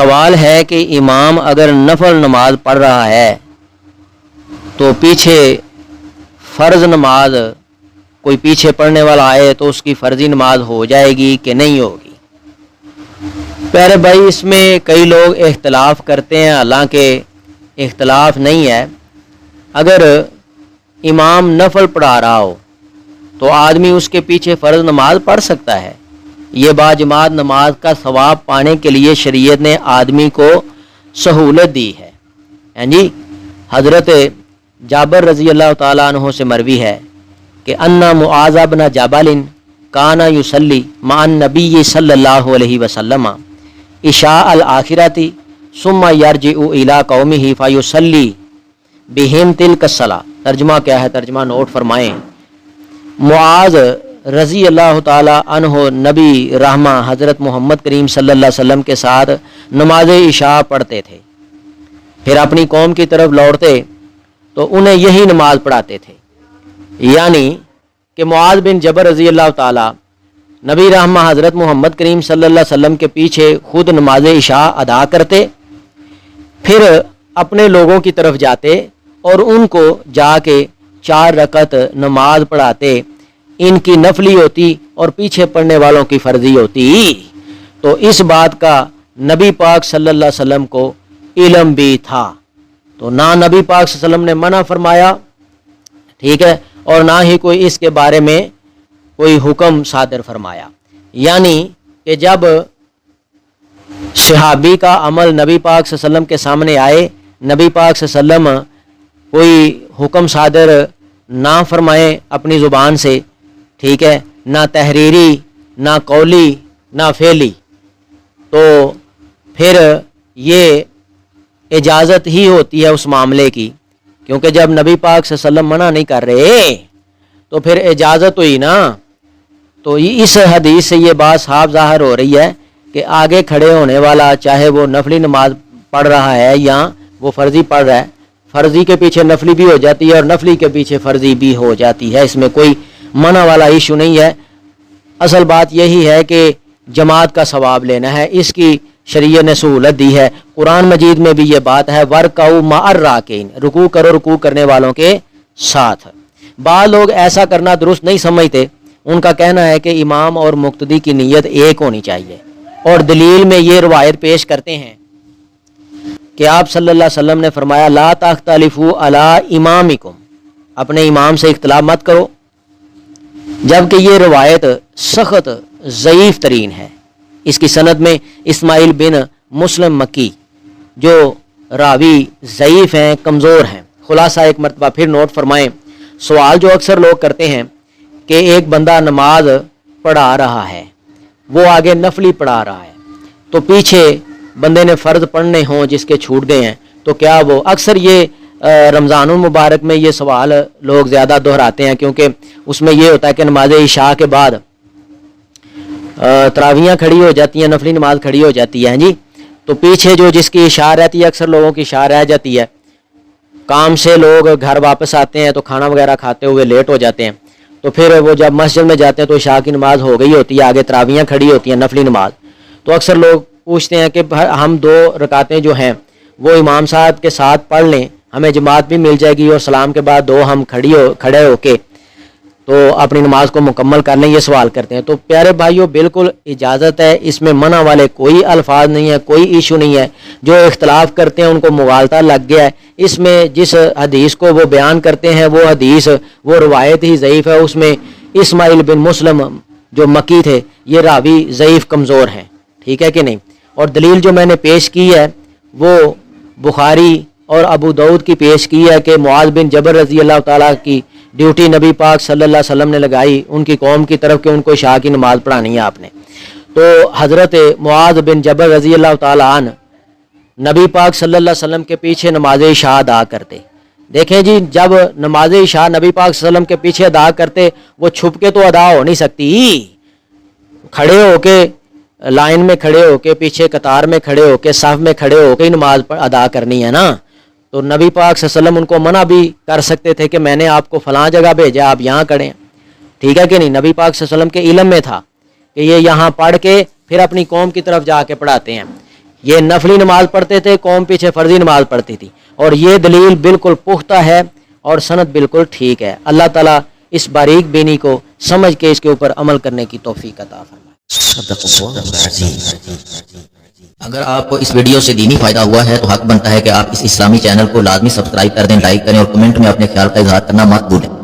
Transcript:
सवाल है कि इमाम अगर नफल नमाज पढ़ रहा है तो पीछे फ़र्ज़ नमाज कोई पीछे पढ़ने वाला आए तो उसकी फ़र्ज़ी नमाज हो जाएगी कि नहीं होगी। प्यारे भाई, इसमें कई लोग इख्तलाफ करते हैं, हालांकि इख्तलाफ नहीं है। अगर इमाम नफल पढ़ा रहा हो तो आदमी उसके पीछे फ़र्ज़ नमाज पढ़ सकता है। ये बाजमात नमाज का सवाब पाने के लिए शरीयत ने आदमी को सहूलत दी है। जी, हज़रत जाबर रज़ी अल्लाह ताला अन्हु से मरवी है कि अन्ना मुआज़ बिन जबल काना युसल्ली मअन नबी सल्लल्लाहु अलैहि वसल्लम इशा अल आखिरती सुम्मा यरजिउ इला कौमिही फयुसल्ली बिहिम तिल्क सला। तर्जुमा क्या है, तर्जुमा नोट फरमाएं। मुआज़ रज़ी अल्लाह ताला अन्हो नबी रहमा हज़रत मोहम्मद करीम सल्लल्लाहु अलैहि वसल्लम के साथ नमाज इशा पढ़ते थे, फिर अपनी कौम की तरफ लौटते तो उन्हें यही नमाज पढ़ाते थे। यानी कि मुआज़ बिन जबर रज़ी अल्लाह ताला नबी रहमा हज़रत मोहम्मद करीम सल्लल्लाहु अलैहि वसल्लम के पीछे खुद नमाज इशा अदा करते, फिर अपने लोगों की तरफ जाते और उनको जाके 4 रकत नमाज पढ़ाते। इनकी नफली होती और पीछे पढ़ने वालों की फ़र्जी होती। तो इस बात का नबी पाक सल्लल्लाहु अलैहि वसल्लम को इल्म भी था, तो ना नबी पाक सल्लल्लाहु अलैहि वसल्लम ने मना फरमाया, ठीक है, और ना ही कोई इसके बारे में कोई हुक्म सादर फरमाया। यानी कि जब सहाबी का अमल नबी पाक सल्लल्लाहु अलैहि वसल्लम के सामने आए, नबी पाक सल्लल्लाहु अलैहि वसल्लम कोई हुक्म सादर ना फरमाए अपनी ज़ुबान से, ठीक है, ना तहरीरी ना कौली ना फेली, तो फिर ये इजाज़त ही होती है उस मामले की। क्योंकि जब नबी पाक सल्लल्लाहु अलैहि वसल्लम मना नहीं कर रहे तो फिर इजाज़त हुई ना। तो इस हदीस से ये बात साफ ज़ाहिर हो रही है कि आगे खड़े होने वाला चाहे वो नफली नमाज पढ़ रहा है या वो फ़र्ज़ी पढ़ रहा है, फ़र्ज़ी के पीछे नफली भी हो जाती है और नफली के पीछे फ़र्ज़ी भी हो जाती है। इसमें कोई मना वाला इशू नहीं है। असल बात यही है कि जमात का सवाब लेना है, इसकी शरीयत ने सहूलत दी है। कुरान मजीद में भी ये बात है, वर्कऊ मअर राकिन, रुकू करो रुकू करने वालों के साथ। बाद लोग ऐसा करना दुरुस्त नहीं समझते, उनका कहना है कि इमाम और मुक्तदी की नीयत एक होनी चाहिए, और दलील में ये रवायत पेश करते हैं कि आप सल्लल्लाहु अलैहि वसल्लम ने फरमाया ला तख्तलिफू अला इमामिकुम, अपने इमाम से इख्तिलाफ मत करो। जबकि ये रवायत सख्त ज़ईफ़ तरीन है। इसकी सनद में इस्माइल बिन मुस्लिम मक्की जो रावी ज़ईफ़ हैं, कमज़ोर हैं। खुलासा एक मरतबा फिर नोट फरमाएं। सवाल जो अक्सर लोग करते हैं कि एक बंदा नमाज पढ़ा रहा है, वो आगे नफली पढ़ा रहा है, तो पीछे बंदे ने फ़र्ज़ पढ़ने हों जिसके छूट गए हैं, तो क्या वो, अक्सर ये रमज़ानुल मुबारक में ये सवाल लोग ज़्यादा दोहराते हैं, क्योंकि उसमें ये होता है कि नमाज इशा के बाद तरावियाँ खड़ी हो जाती हैं, नफली नमाज खड़ी हो जाती है जी। तो पीछे जो जिसकी इशा रहती है, अक्सर लोगों की इशा रह जाती है, काम से लोग घर वापस आते हैं तो खाना वगैरह खाते हुए लेट हो जाते हैं, तो फिर वो जब मस्जिद में जाते हैं तो इशा की नमाज हो गई होती है, आगे तरावियाँ खड़ी होती हैं नफली नमाज। तो अक्सर लोग पूछते हैं कि हम 2 रकातें जो हैं वो इमाम साहब के साथ पढ़ लें, हमें जमात भी मिल जाएगी और सलाम के बाद 2 हम खड़े होके तो अपनी नमाज को मुकम्मल कर लें, ये सवाल करते हैं। तो प्यारे भाइयों, बिल्कुल इजाज़त है, इसमें मना वाले कोई अल्फाज नहीं है, कोई इशू नहीं है। जो इख्तलाफ करते हैं उनको मुगालता लग गया है। इसमें जिस हदीस को वो बयान करते हैं वो हदीस, वो रवायत ही ज़ईफ़ है। उसमें इस्माइल बिन मुस्लिम जो मक्की थे, ये रावी ज़ईफ़ कमज़ोर हैं, ठीक है कि नहीं। और दलील जो मैंने पेश की है वो बुखारी और अबू दाऊद की पेश की है कि मुआज़ बिन जबर रज़ी अल्लाह ताला की ड्यूटी नबी पाक सल्लल्लाहु अलैहि वसल्लम ने लगाई उनकी कौम की तरफ कि उनको इशा की नमाज़ पढ़ानी है आपने। तो हज़रत मुआज़ बिन जबर रज़ी अल्लाह ताला अन्हु नबी पाक सल्लल्लाहु अलैहि वसल्लम के पीछे नमाज इशा अदा करते। देखें जी, जब नमाज इशा नबी पाक सल्लल्लाहु अलैहि वसल्लम के पीछे अदा करते, वो छुप के तो अदा हो नहीं सकती, खड़े होके लाइन में खड़े होके, पीछे कतार में खड़े होके, सफ में खड़े होके ही नमाज अदा करनी है ना। तो नबी पाक सल्लल्लाहु अलैहि वसल्लम उनको मना भी कर सकते थे कि मैंने आपको फ़लाँ जगह भेजा, आप यहाँ खड़े, ठीक है कि नहीं। नबी पाक सल्लल्लाहु अलैहि वसल्लम के इल्म में था कि ये यहाँ पढ़ के फिर अपनी कौम की तरफ जाके पढ़ाते हैं। یہ نفلی نماز پڑھتے تھے، قوم پیچھے فرضی نماز پڑھتی تھی، اور یہ دلیل بالکل پختہ ہے اور سند بالکل ٹھیک ہے۔ اللہ تعالیٰ اس باریک بینی کو سمجھ کے اس کے اوپر عمل کرنے کی توفیق عطا فرمائے۔ اگر آپ کو اس ویڈیو سے دینی فائدہ ہوا ہے تو حق بنتا ہے کہ آپ اس اسلامی چینل کو لازمی سبسکرائب کر دیں، لائک کریں اور کمنٹ میں اپنے خیال کا اظہار کرنا مت بھولیں۔